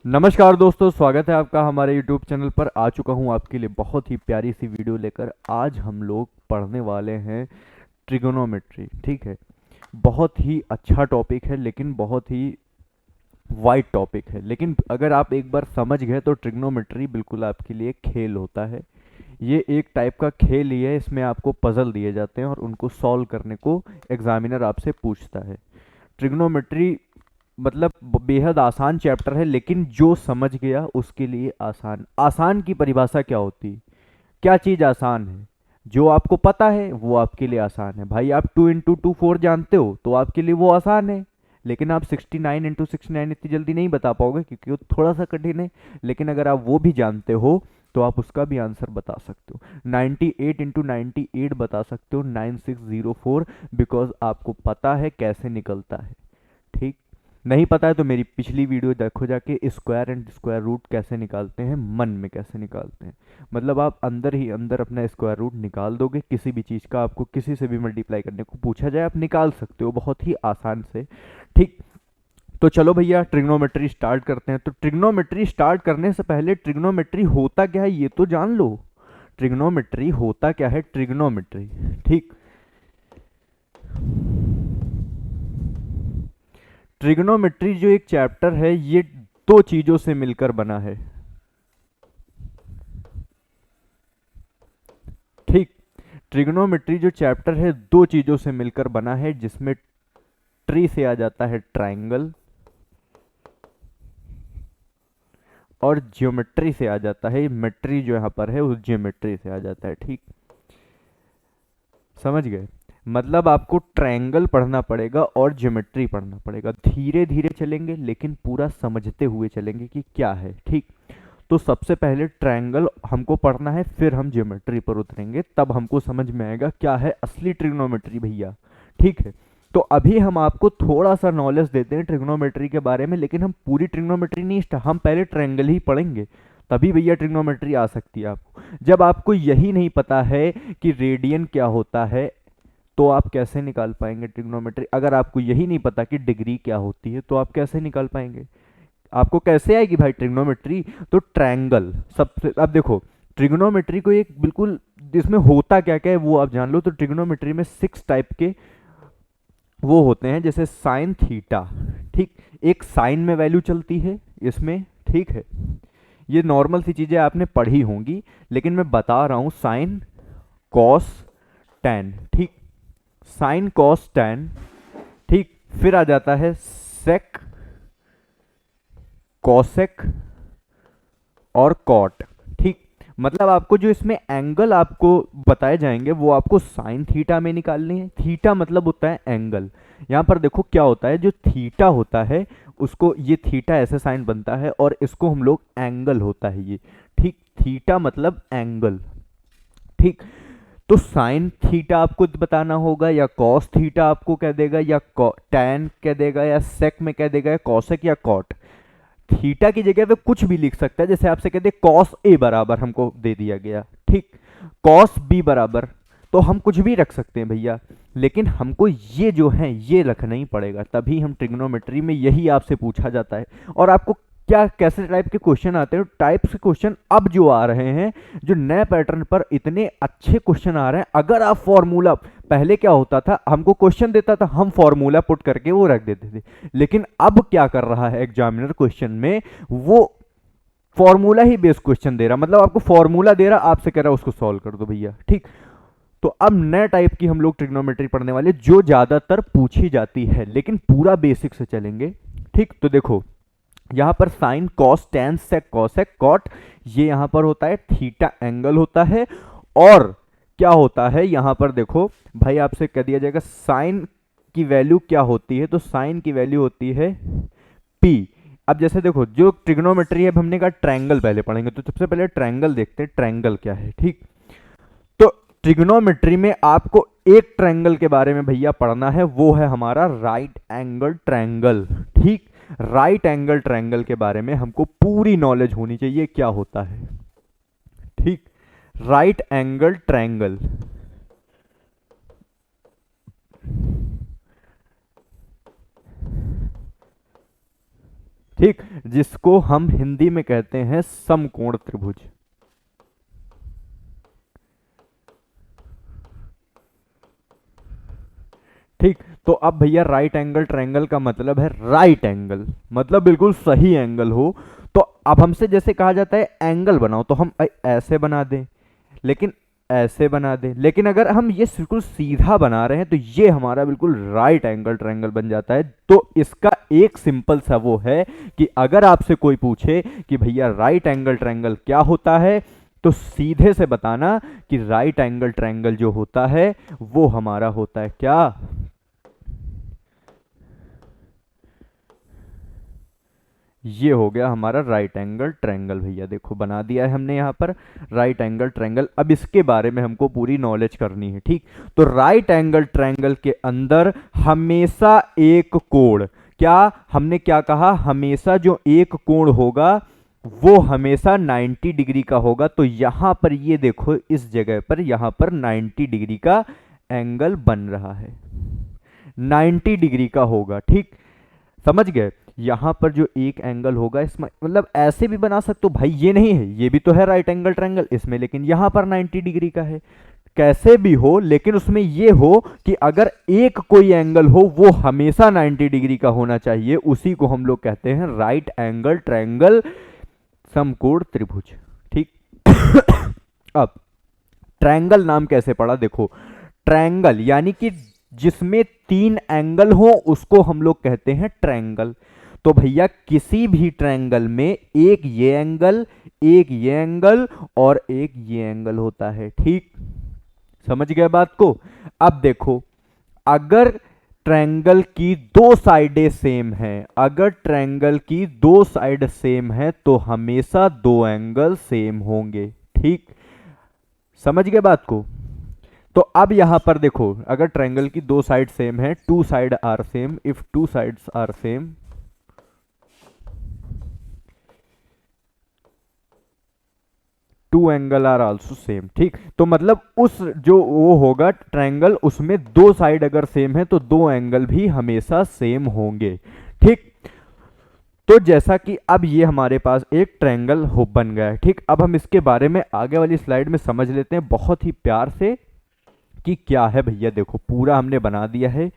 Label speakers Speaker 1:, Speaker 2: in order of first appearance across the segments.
Speaker 1: नमस्कार दोस्तों, स्वागत है आपका हमारे YouTube चैनल पर। आ चुका हूँ आपके लिए बहुत ही प्यारी सी वीडियो लेकर। आज हम लोग पढ़ने वाले हैं ट्रिगोनोमेट्री। ठीक है, बहुत ही अच्छा टॉपिक है, लेकिन बहुत ही वाइड टॉपिक है। लेकिन अगर आप एक बार समझ गए तो ट्रिग्नोमेट्री बिल्कुल आपके लिए खेल होता है। ये एक टाइप का खेल ही है। इसमें आपको पजल दिए जाते हैं और उनको सॉल्व करने को एग्जामिनर आपसे पूछता है। ट्रिग्नोमेट्री मतलब बेहद आसान चैप्टर है, लेकिन जो समझ गया उसके लिए आसान। आसान की परिभाषा क्या होती है? क्या चीज़ आसान है? जो आपको पता है वो आपके लिए आसान है। भाई आप 2 × 2 4 जानते हो तो आपके लिए वो आसान है। लेकिन आप 69 × 69 इतनी जल्दी नहीं बता पाओगे क्योंकि वो थोड़ा सा कठिन है। लेकिन अगर आप वो भी जानते हो तो आप उसका भी आंसर बता सकते हो। 98 × 98 बता सकते हो 9604, बिकॉज आपको पता है कैसे निकलता है। ठीक, नहीं पता है तो मेरी पिछली वीडियो देखो जाके, स्क्वायर एंड स्क्वायर रूट कैसे निकालते हैं, मन में कैसे निकालते हैं। मतलब आप अंदर ही अंदर अपना स्क्वायर रूट निकाल दोगे। किसी भी चीज़ का आपको किसी से भी मल्टीप्लाई करने को पूछा जाए, आप निकाल सकते हो बहुत ही आसान से। ठीक, तो चलो भैया ट्रिग्नोमेट्री स्टार्ट करते हैं। तो ट्रिग्नोमेट्री स्टार्ट करने से पहले ट्रिग्नोमेट्री होता क्या है ये तो जान लो। ट्रिग्नोमेट्री होता क्या है? ट्रिग्नोमेट्री, ठीक, ट्रिग्नोमेट्री जो एक चैप्टर है ये दो चीजों से मिलकर बना है। ठीक, ट्रिग्नोमेट्री जो चैप्टर है दो चीजों से मिलकर बना है, जिसमें ट्री से आ जाता है ट्रायंगल और ज्योमेट्री से आ जाता है मेट्री। जो यहाँ पर है उस ज्योमेट्री से आ जाता है। ठीक, समझ गए? मतलब आपको ट्रायंगल पढ़ना पड़ेगा और ज्योमेट्री पढ़ना पड़ेगा। धीरे धीरे चलेंगे लेकिन पूरा समझते हुए चलेंगे कि क्या है। ठीक, तो सबसे पहले ट्रायंगल हमको पढ़ना है, फिर हम ज्योमेट्री पर उतरेंगे, तब हमको समझ में आएगा क्या है असली ट्रिग्नोमेट्री भैया। ठीक है, तो अभी हम आपको थोड़ा सा नॉलेज देते हैं ट्रिग्नोमेट्री के बारे में, लेकिन हम पूरी ट्रिग्नोमेट्री नहीं, हम पहले ट्रायंगल ही पढ़ेंगे। तभी भैया ट्रिग्नोमेट्री आ सकती है आपको। जब आपको यही नहीं पता है कि रेडियन क्या होता है तो आप कैसे निकाल पाएंगे ट्रिग्नोमेट्री? अगर आपको यही नहीं पता कि डिग्री क्या होती है तो आप कैसे निकाल पाएंगे? आपको कैसे आएगी भाई ट्रिग्नोमेट्री? तो ट्रायंगल सबसे। अब देखो, ट्रिग्नोमेट्री को एक बिल्कुल, इसमें होता क्या क्या है वो आप जान लो। तो ट्रिग्नोमेट्री में 6 टाइप के वो होते हैं, जैसे साइन थीटा। ठीक, एक साइन में वैल्यू चलती है इसमें। ठीक है, ये नॉर्मल सी चीजें आपने पढ़ी होंगी, लेकिन मैं बता रहा हूं। Sine, cos, tan. ठीक, साइन कॉस टैन। ठीक, फिर आ जाता है सेक, कॉसेक और कॉट। ठीक, मतलब आपको जो इसमें एंगल आपको बताए जाएंगे वो आपको साइन थीटा में निकालने हैं। थीटा मतलब होता है एंगल। यहाँ पर देखो क्या होता है, जो थीटा होता है उसको, ये थीटा ऐसे साइन बनता है और इसको हम लोग एंगल होता है ये। ठीक, थीटा मतलब एंगल। ठीक, तो साइन थीटा आपको बताना होगा, या कॉस थीटा आपको कह देगा, या टैन कह देगा, या सेक में कह देगा, या कॉसेक या कॉट। थीटा की जगह पे कुछ भी लिख सकता है। जैसे आपसे कहते कॉस ए बराबर हमको दे दिया गया, ठीक, कॉस बी बराबर, तो हम कुछ भी रख सकते हैं भैया। लेकिन हमको ये जो है ये रखना ही पड़ेगा, तभी हम ट्रिग्नोमेट्री में यही आपसे पूछा जाता है। और आपको क्या कैसे टाइप के क्वेश्चन आते हैं, टाइप्स के क्वेश्चन अब जो आ रहे हैं, जो नए पैटर्न पर इतने अच्छे क्वेश्चन आ रहे हैं। अगर आप फॉर्मूला, पहले क्या होता था, हमको क्वेश्चन देता था, हम फॉर्मूला पुट करके वो रख देते थे। लेकिन अब क्या कर रहा है एग्जामिनर क्वेश्चन में, वो फॉर्मूला ही बेस्ड क्वेश्चन दे रहा। मतलब आपको फॉर्मूला दे रहा, आपसे कह रहा उसको सॉल्व कर दो भैया। ठीक, तो अब नए टाइप की हम लोग ट्रिग्नोमेट्री पढ़ने वाले, जो ज्यादातर पूछी जाती है, लेकिन पूरा बेसिक से चलेंगे। ठीक, तो देखो यहां पर sine cos tan sec cosec cot, ये यहां पर होता है थीटा एंगल होता है। और क्या होता है यहां पर देखो भाई, आपसे कह दिया जाएगा साइन की वैल्यू क्या होती है, तो साइन की वैल्यू होती है पी। अब जैसे देखो, जो ट्रिग्नोमेट्री है, हमने कहा ट्रायंगल पहले पढ़ेंगे, तो सबसे पहले ट्रायंगल देखते हैं, ट्रायंगल क्या है। ठीक, तो ट्रिग्नोमेट्री में आपको एक ट्रायंगल के बारे में भैया पढ़ना है, वो है हमारा राइट एंगल ट्रायंगल। ठीक, राइट एंगल ट्रायंगल के बारे में हमको पूरी नॉलेज होनी चाहिए क्या होता है। ठीक, राइट एंगल ट्रायंगल, ठीक, जिसको हम हिंदी में कहते हैं समकोण त्रिभुज। ठीक, तो अब भैया राइट एंगल ट्रायंगल का मतलब है राइट एंगल, मतलब बिल्कुल सही एंगल हो। तो अब हमसे जैसे कहा जाता है एंगल बनाओ, तो हम ऐसे बना दें, लेकिन ऐसे बना दें, लेकिन अगर हम ये बिल्कुल सीधा बना रहे हैं तो ये हमारा बिल्कुल राइट एंगल ट्रायंगल बन जाता है। तो इसका एक सिंपल सा वो है कि अगर आपसे कोई पूछे कि भैया राइट एंगल ट्रायंगल क्या होता है, तो सीधे से बताना कि राइट एंगल ट्रायंगल जो होता है वो हमारा होता है क्या, ये हो गया हमारा राइट एंगल ट्रायंगल। भैया देखो बना दिया है हमने यहाँ पर राइट एंगल ट्रायंगल। अब इसके बारे में हमको पूरी नॉलेज करनी है। ठीक, तो राइट एंगल ट्रायंगल के अंदर हमेशा एक कोण, क्या हमने क्या कहा, हमेशा जो एक कोण होगा वो हमेशा 90 डिग्री का होगा। तो यहां पर ये देखो इस जगह पर यहां पर 90 डिग्री का एंगल बन रहा है, 90 डिग्री का होगा। ठीक, समझ गए। यहां पर जो एक एंगल होगा इसमें मतलब ऐसे भी बना सकते हो भाई, ये नहीं है, ये भी तो है राइट एंगल ट्रायंगल इसमें, लेकिन यहां पर 90 डिग्री का है। कैसे भी हो, लेकिन उसमें ये हो कि अगर एक कोई एंगल हो वो हमेशा 90 डिग्री का होना चाहिए, उसी को हम लोग कहते हैं राइट एंगल ट्रायंगल समकोण त्रिभुज। ठीक अब ट्रायंगल नाम कैसे पड़ा, देखो ट्रायंगल यानी कि जिसमें 3 एंगल हो उसको हम लोग कहते हैं ट्रायंगल। तो भैया किसी भी ट्रायंगल में एक ये एंगल, एक ये एंगल और एक ये एंगल होता है। ठीक, समझ गए बात को। अब देखो अगर ट्रायंगल की दो साइडें सेम हैं, अगर ट्रायंगल की दो साइड सेम है तो हमेशा दो एंगल सेम होंगे। ठीक, समझ गए बात को। तो अब यहां पर देखो अगर ट्रायंगल की दो साइड सेम है, two side are same, if two sides are same, two angle are also same. ठीक, तो मतलब उस जो वो होगा ट्रायंगल उसमें दो साइड अगर सेम है तो दो एंगल भी हमेशा सेम होंगे। ठीक, तो जैसा कि अब ये हमारे पास एक ट्रायंगल हो बन गया है। ठीक, अब हम इसके बारे में आगे वाली स्लाइड में समझ लेते हैं बहुत ही प्यार से कि क्या है। भैया देखो पूरा हमने बना दिया है,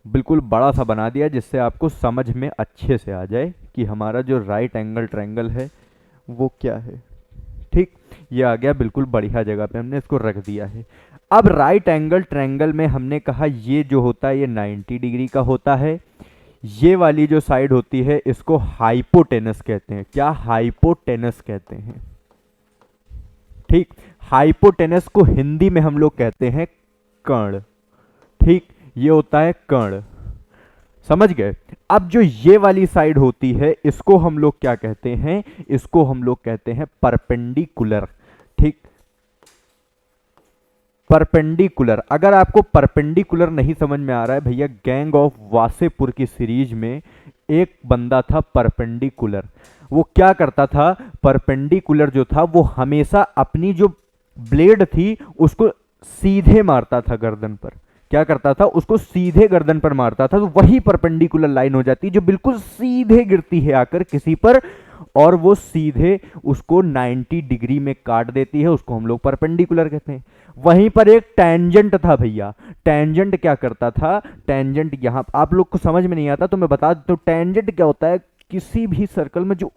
Speaker 1: बिल्कुल बड़ा सा बना दिया जिससे आपको समझ में अच्छे से आ जाए कि हमारा जो राइट एंगल ट्रायंगल है वो क्या है। ठीक, ये आ गया बिल्कुल बढ़िया जगह पे हमने इसको रख दिया है। अब राइट एंगल ट्रायंगल में हमने कहा ये जो होता है ये 90 डिग्री का होता है। ये वाली जो साइड होती है इसको हाइपोटेनस कहते हैं। क्या, हाइपोटेनस कहते हैं। ठीक, हाइपोटेनस को हिंदी में हम लोग कहते हैं कर्ण। ठीक, ये होता है कर्ण, समझ गए। अब जो ये वाली साइड होती है इसको हम लोग क्या कहते हैं, इसको हम लोग कहते हैं परपेंडिकुलर। ठीक, परपेंडिकुलर। अगर आपको परपेंडिकुलर नहीं समझ में आ रहा है भैया, गैंग ऑफ वासेपुर की सीरीज में एक बंदा था परपेंडिकुलर। वो क्या करता था, परपेंडिकुलर जो था वो हमेशा अपनी जो ब्लेड थी उसको सीधे मारता था गर्दन पर। क्या करता था, उसको सीधे गर्दन पर मारता था, तो वही परपेंडिकुलर लाइन हो जाती है जो बिल्कुल सीधे गिरती है आकर किसी पर, और वो सीधे उसको 90 डिग्री में काट देती है, उसको हम लोग परपेंडिकुलर कहते हैं। वहीं पर एक टेंजेंट था भैया। टेंजेंट क्या करता था, टेंजेंट यहां आप लोग को समझ में नहीं आता तो मैं बता देता हूं, टेंजेंट क्या होता है, किसी भी सर्कल में जो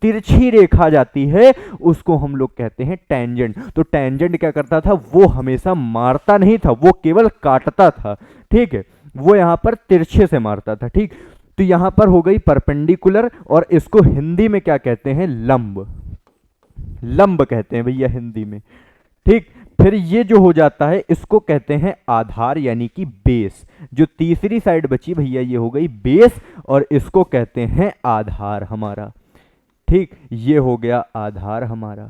Speaker 1: तिरछी रेखा जाती है उसको हम लोग कहते हैं टेंजेंट। तो टेंजेंट क्या करता था, वो हमेशा मारता नहीं था, वो केवल काटता था। ठीक है, वो यहां पर तिरछे से मारता था। ठीक, तो यहां पर हो गई परपेंडिकुलर, और इसको हिंदी में क्या कहते हैं, लंब। लंब कहते हैं भैया हिंदी में। ठीक, फिर ये जो हो जाता है इसको कहते हैं आधार यानी कि बेस। जो तीसरी साइड बची भैया ये हो गई बेस, और इसको कहते हैं आधार हमारा। ठीक, ये हो गया आधार हमारा।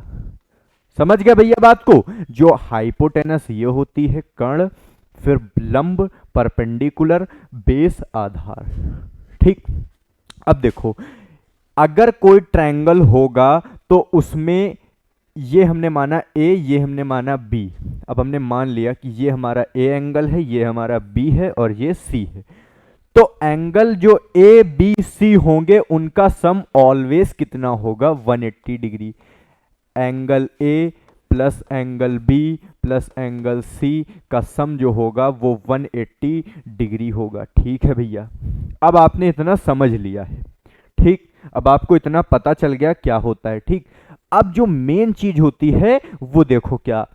Speaker 1: समझ गया भैया बात को। जो हाइपोटेनस ये होती है कर्ण, फिर लंब, परपेंडिकुलर, बेस, आधार। ठीक, अब देखो अगर कोई ट्रायंगल होगा तो उसमें ये हमने माना ए, ये हमने माना बी। अब हमने मान लिया कि ये हमारा ए एंगल है, ये हमारा बी है और ये सी है। तो एंगल जो ए बी सी होंगे उनका सम ऑलवेज कितना होगा, 180 डिग्री। Angle A plus angle B plus angle C का सम जो होगा वो 180 डिग्री होगा। ठीक है भैया, अब आपने इतना समझ लिया है। ठीक, अब आपको इतना पता चल गया क्या होता है। ठीक, अब जो मेन चीज होती है वो देखो, क्या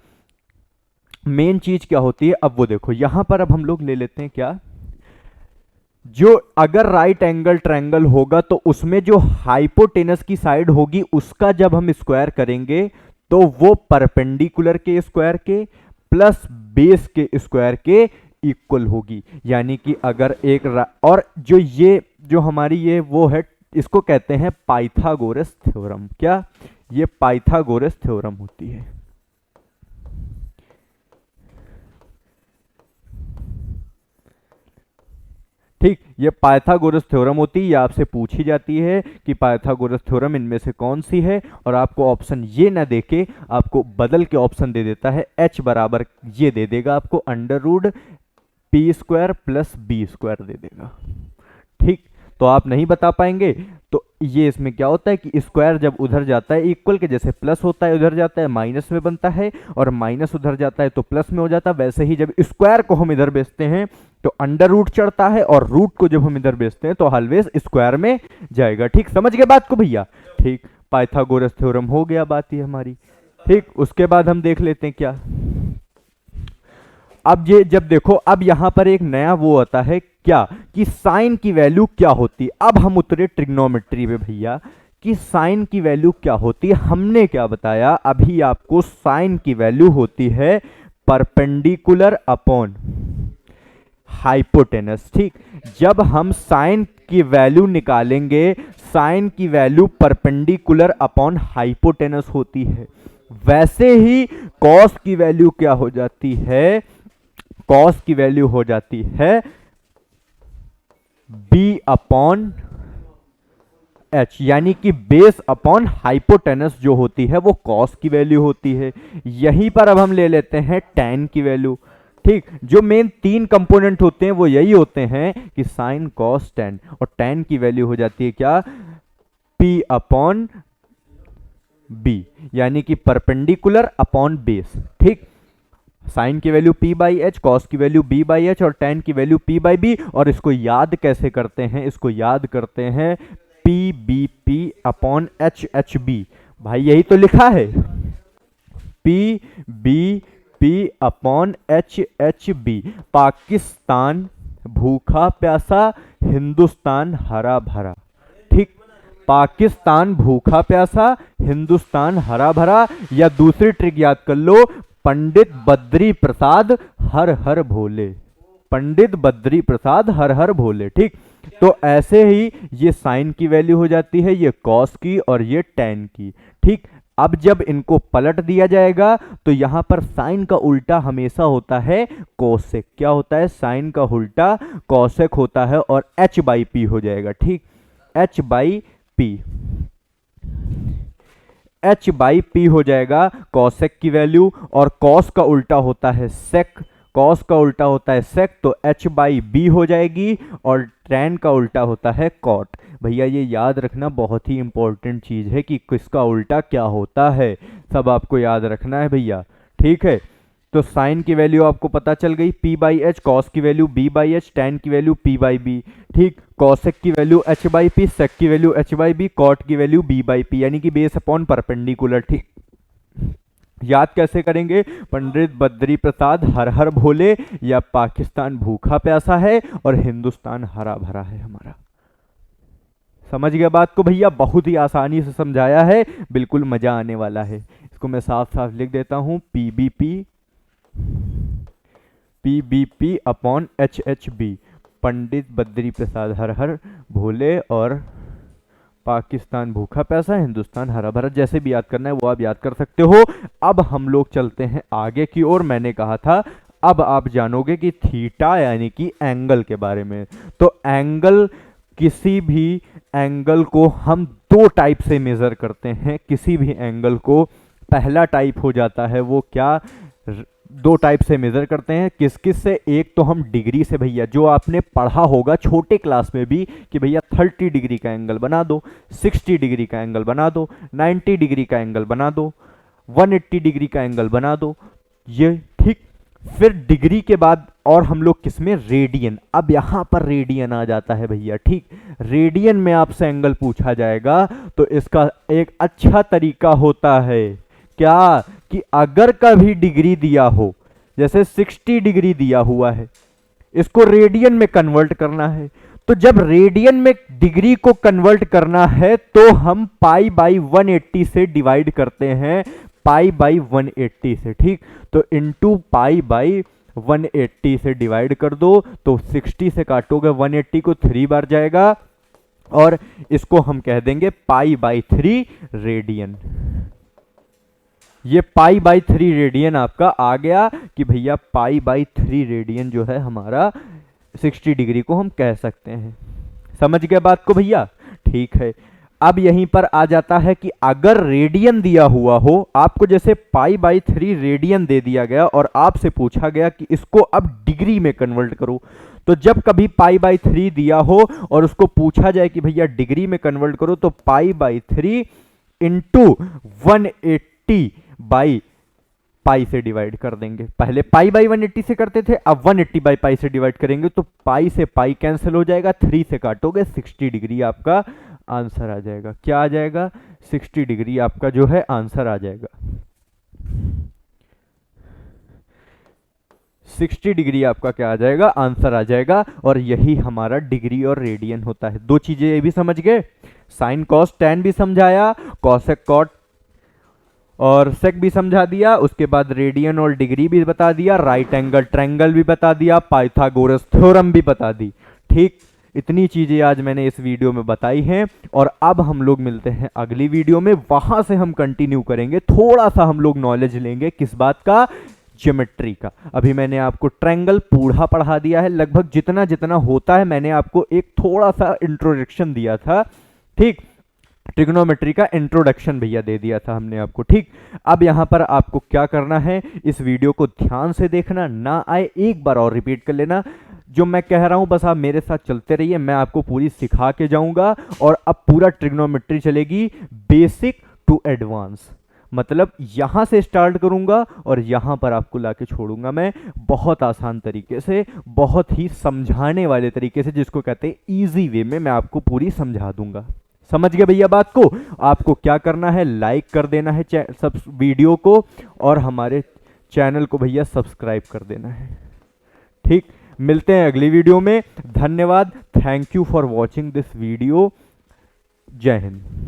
Speaker 1: मेन चीज क्या होती है, अब वो देखो यहां पर। अब हम लोग ले लेते हैं क्या, जो अगर राइट एंगल ट्रायंगल होगा तो उसमें जो हाइपोटेनस की साइड होगी उसका जब हम स्क्वायर करेंगे तो वो परपेंडिकुलर के स्क्वायर के प्लस बेस के स्क्वायर के इक्वल होगी। यानी कि अगर एक और जो हमारी ये वो है, इसको कहते हैं पाइथागोरस थ्योरम। क्या, ये पाइथागोरस थ्योरम होती है। ठीक, ये पाइथागोरस थ्योरम होती है। ये आपसे पूछी जाती है कि पाइथागोरस थ्योरम इनमें से कौन सी है, और आपको ऑप्शन ये ना देके आपको बदल के ऑप्शन दे देता है। h बराबर ये दे देगा आपको under root p square plus b square दे देगा। ठीक, तो आप नहीं बता पाएंगे। तो ये इसमें क्या होता है कि स्क्वायर जब उधर जाता है इक्वल के, जैसे प्लस होता है उधर जाता है माइनस में बनता है, और माइनस उधर जाता है तो प्लस में हो जाता है। वैसे ही जब स्क्वायर को हम इधर बेचते हैं तो अंडर रूट चढ़ता है, और रूट को जब हम इधर बेचते हैं तो ऑलवेज स्क्वायर में जाएगा। ठीक, समझ गए बात को भैया। ठीक, पाइथागोरस थ्योरम हो गया बात ये हमारी। ठीक, उसके बाद हम देख लेते हैं क्या, अब ये जब देखो, अब यहां पर एक नया वो आता है क्या कि साइन की वैल्यू क्या होती है। अब हम उतरे ट्रिग्नोमेट्री पे भैया कि साइन की वैल्यू क्या होती है। हमने क्या बताया अभी आपको, साइन की वैल्यू होती है परपेंडिकुलर अपॉन हाइपोटेनस। ठीक, जब हम साइन की वैल्यू निकालेंगे, साइन की वैल्यू परपेंडिकुलर अपॉन हाइपोटेनस होती है। वैसे ही कॉस की वैल्यू क्या हो जाती है, कॉस की वैल्यू हो जाती है b अपॉन एच, यानी कि बेस अपॉन हाइपोटेनस जो होती है वो कॉस की वैल्यू होती है। यहीं पर अब हम ले लेते हैं tan की वैल्यू। ठीक, जो मेन तीन कंपोनेंट होते हैं वो यही होते हैं कि साइन कॉस tan, और tan की वैल्यू हो जाती है क्या, p अपॉन b, यानी कि परपेंडिकुलर अपॉन बेस। ठीक, साइन की value p by h, cos की वैल्यू b बाई एच, और tan की वैल्यू p बाई b। और इसको याद कैसे करते हैं, इसको याद करते हैं p b p upon h h b। भाई यही तो लिखा है, p b p upon h h b। Pakistan भूखा प्यासा, हिंदुस्तान हरा भरा। ठीक, पाकिस्तान भूखा प्यासा, हिंदुस्तान हरा भरा। या दूसरी ट्रिक याद कर लो, पंडित बद्री प्रसाद हर हर भोले, पंडित बद्री प्रसाद हर हर भोले। ठीक, तो ऐसे ही ये साइन की वैल्यू हो जाती है, ये कॉस की और ये tan की। ठीक, अब जब इनको पलट दिया जाएगा तो यहां पर साइन का उल्टा हमेशा होता है कोसेक। क्या होता है, साइन का उल्टा कोसेक होता है, और h बाई पी हो जाएगा। ठीक, h by P, h by P हो जाएगा कॉसेक की वैल्यू, और कॉस का उल्टा होता है सेक, कॉस का उल्टा होता है सेक, तो h बाई बी हो जाएगी, और tan का उल्टा होता है कॉट। भैया ये याद रखना बहुत ही इंपॉर्टेंट चीज है कि किसका उल्टा क्या होता है, सब आपको याद रखना है भैया। ठीक है, तो साइन की वैल्यू आपको पता चल गई p बाई एच, कॉस की value b by h, tan की वैल्यू p बाई बी। ठीक, कॉसेक की value h by p, sec की value h by b, cot की वैल्यू b बाई पी, यानी कि बेस अपॉन परपेंडिकुलर। ठीक, याद कैसे करेंगे, पंडित बद्री प्रसाद हर हर भोले, या पाकिस्तान भूखा प्यासा है और हिंदुस्तान हरा भरा है हमारा। समझ गया बात को भैया, बहुत ही आसानी से समझाया है, बिल्कुल मजा आने वाला है। इसको मैं साफ साफ लिख देता हूं, p b p upon h h b, Pandit Badri Prasad Har Har Bhole और पाकिस्तान भूखा प्यासा, हिंदुस्तान हरा भरा। जैसे भी याद करना है वो आप याद कर सकते हो। अब हम लोग चलते हैं आगे की ओर। मैंने कहा था अब आप जानोगे कि थीटा यानी कि एंगल के बारे में। तो एंगल, किसी भी एंगल को हम दो टाइप से मेजर करते हैं। किसी भी एंगल को, पहला टाइप हो जाता है वो क्या, दो टाइप से मेज़र करते हैं। किस किस से? एक तो हम डिग्री से भैया, जो आपने पढ़ा होगा छोटे क्लास में भी कि भैया 30 डिग्री का एंगल बना दो, 60 डिग्री का एंगल बना दो, 90 डिग्री का एंगल बना दो, 180 डिग्री का एंगल बना दो, ये ठीक। फिर डिग्री के बाद और हम लोग किस में? रेडियन। अब यहां पर रेडियन आ जाता है भैया, ठीक। रेडियन में आपसे एंगल पूछा जाएगा तो इसका एक अच्छा तरीका होता है क्या, कि अगर कभी डिग्री दिया हो, जैसे 60 डिग्री दिया हुआ है, इसको रेडियन में कन्वर्ट करना है, तो जब रेडियन में डिग्री को कन्वर्ट करना है तो हम पाई बाई 180 से डिवाइड करते हैं, पाई बाई 180 से, ठीक। तो इंटू पाई बाई 180 से डिवाइड कर दो, तो 60 से काटोगे 180 को 3 बार जाएगा, और इसको हम कह देंगे पाई बाई 3 रेडियन। ये पाई बाई 3 रेडियन आपका आ गया कि भैया पाई बाई 3 रेडियन जो है हमारा 60 डिग्री को हम कह सकते हैं। समझ गए बात को भैया? ठीक है। अब यहीं पर आ जाता है कि अगर रेडियन दिया हुआ हो आपको, जैसे पाई बाई 3 रेडियन दे दिया गया और आपसे पूछा गया कि इसको अब डिग्री में कन्वर्ट करो, तो जब कभी पाई बाई 3 दिया हो और उसको पूछा जाए कि भैया डिग्री में कन्वर्ट करो, तो pi by 3 into 180 by pi से डिवाइड कर देंगे। पहले पाई बाई 180 से करते थे, अब 180 बाई पाई से डिवाइड करेंगे, तो पाई से पाई कैंसिल हो जाएगा, 3 से काटोगे 60 डिग्री आपका आंसर आ जाएगा। क्या आ जाएगा? 60 डिग्री आपका जो है आंसर आ जाएगा। 60 डिग्री आपका क्या आ जाएगा? आंसर आ जाएगा। और यही हमारा डिग्री और रेडियन होता है। दो चीजें ये भी समझ गए, साइन कॉस टैन भी समझाया, कॉसेक कॉट और सेक भी समझा दिया, उसके बाद रेडियन और डिग्री भी बता दिया, राइट एंगल ट्रायंगल भी बता दिया, पाइथागोरस थ्योरम भी बता दी, ठीक। इतनी चीजें आज मैंने इस वीडियो में बताई हैं। और अब हम लोग मिलते हैं अगली वीडियो में, वहां से हम कंटिन्यू करेंगे, थोड़ा सा हम लोग नॉलेज लेंगे किस बात का? ज्योमेट्री का। अभी मैंने आपको ट्रायंगल पूरा पढ़ा दिया है, लगभग जितना जितना होता है मैंने आपको एक थोड़ा सा इंट्रोडक्शन दिया था, ठीक। ट्रिग्नोमेट्री का इंट्रोडक्शन भैया दे दिया था हमने आपको, ठीक। अब यहां पर आपको क्या करना है, इस वीडियो को ध्यान से देखना, ना आए एक बार और रिपीट कर लेना। जो मैं कह रहा हूं बस आप मेरे साथ चलते रहिए, मैं आपको पूरी सिखा के जाऊंगा। और अब पूरा ट्रिग्नोमेट्री चलेगी बेसिक टू एडवांस, मतलब यहां से स्टार्ट करूंगा और यहां पर आपको लाके छोड़ूंगा मैं, बहुत आसान तरीके से, बहुत ही समझाने वाले तरीके से, जिसको कहते हैं इजी वे में मैं आपको पूरी समझा दूंगा। समझ गए भैया बात को? आपको क्या करना है, लाइक कर देना है सब वीडियो को, और हमारे चैनल को भैया सब्सक्राइब कर देना है, ठीक। मिलते हैं अगली वीडियो में। धन्यवाद, thank you for watching this video. जय हिंद।